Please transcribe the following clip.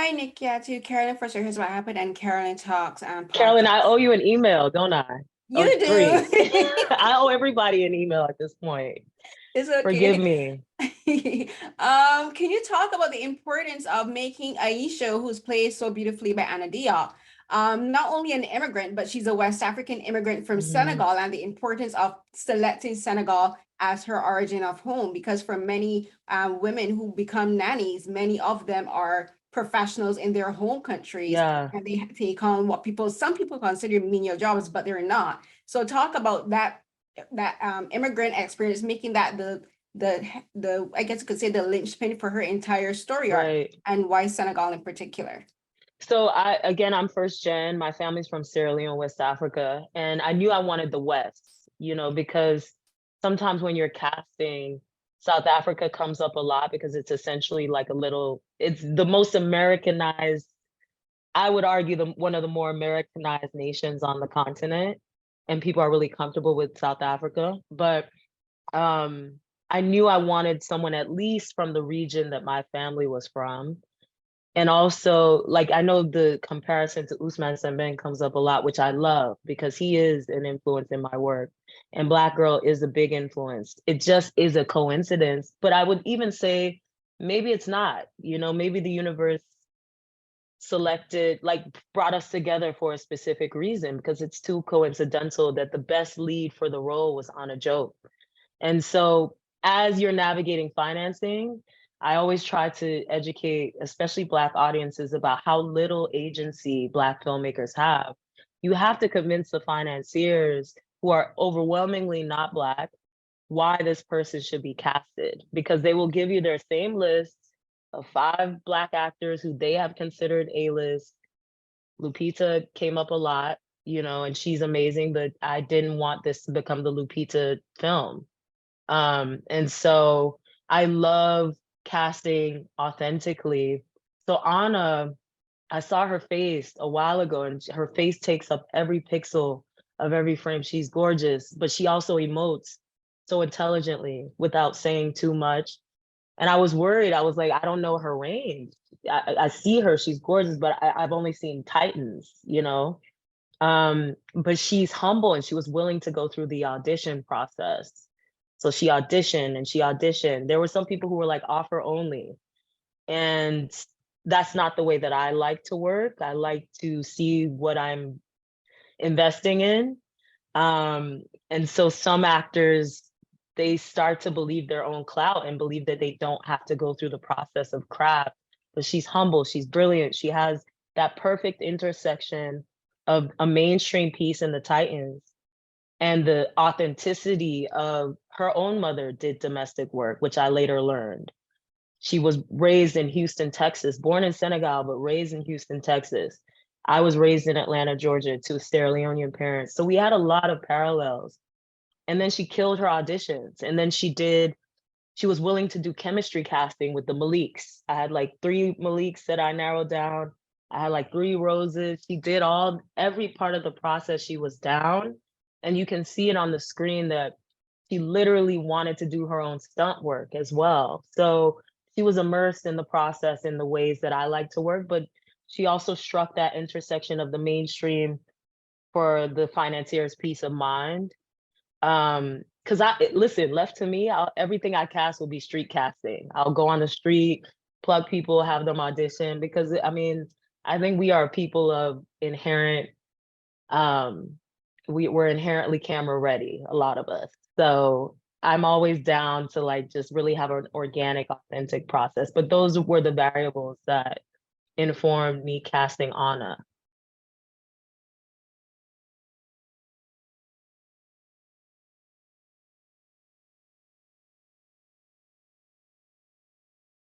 Hi, Nikyatu. Carolyn first. Here's what happened, and Carolyn talks Carolyn, I podcast. owe you an email, don't I? You Or three. do. I owe everybody an email at this point. It's Forgive okay. me. Can you talk about the importance of making Aisha, who's played so beautifully by Anna Diop, not only an immigrant, but she's a West African immigrant from Mhm. Senegal, and the importance of selecting Senegal as her origin of home? Because for many women who become nannies, many of them are professionals in their home countries, Yeah, and they take on what some people consider menial jobs, but they're not. So talk about that immigrant experience, making that the I guess you could say the linchpin for her entire story arc, right. and why Senegal in particular. So I'm first gen. My family's from Sierra Leone, West Africa, and I knew I wanted the West, because sometimes when you're casting, South Africa comes up a lot because it's essentially like it's the most Americanized, I would argue one of the more Americanized nations on the continent, and people are really comfortable with South Africa. But um, I knew I wanted someone at least from the region that my family was from. And also, like, I know the comparison to Usman Sembène comes up a lot, which I love because he is an influence in my work. And Black Girl is a big influence. It just is a coincidence. But I would even say maybe it's not, maybe the universe selected, like, brought us together for a specific reason, because it's too coincidental that the best lead for the role was Anna Diop. And so as you're navigating financing, I always try to educate, especially Black audiences, about how little agency Black filmmakers have. You have to convince the financiers, who are overwhelmingly not Black, why this person should be casted, because they will give you their same list of 5 Black actors who they have considered A-list. Lupita came up a lot, and she's amazing, but I didn't want this to become the Lupita film. And so I love casting authentically. So Anna, I saw her face a while ago, and her face takes up every pixel of every frame. She's gorgeous, but she also emotes so intelligently without saying too much. And I was worried. I was like, I don't know her range. I see her, she's gorgeous, but I've only seen Titans. But she's humble, and she was willing to go through the audition process. So she auditioned and she auditioned. There were some people who were like offer only. And that's not the way that I like to work. I like to see what I'm investing in. And so some actors, they start to believe their own clout and believe that they don't have to go through the process of craft. But she's humble, she's brilliant. She has that perfect intersection of a mainstream piece in the Titans and the authenticity of her own mother did domestic work, which I later learned. She was raised in Houston, Texas, born in Senegal, but raised in Houston, Texas. I was raised in Atlanta, Georgia, to Sierra Leonean parents. So we had a lot of parallels. And then she killed her auditions. And then she was willing to do chemistry casting with the Maliks. I had like 3 Maliks that I narrowed down. I had like 3 roses. She did every part of the process. She was down. And you can see it on the screen that she literally wanted to do her own stunt work as well. So she was immersed in the process in the ways that I like to work, but she also struck that intersection of the mainstream for the financier's peace of mind. Because listen, left to me, everything I cast will be street casting. I'll go on the street, plug people, have them audition, because I think we are people of inherent, um, we're inherently camera ready, a lot of us. So I'm always down to like just really have an organic, authentic process. But those were the variables that informed me casting Anna.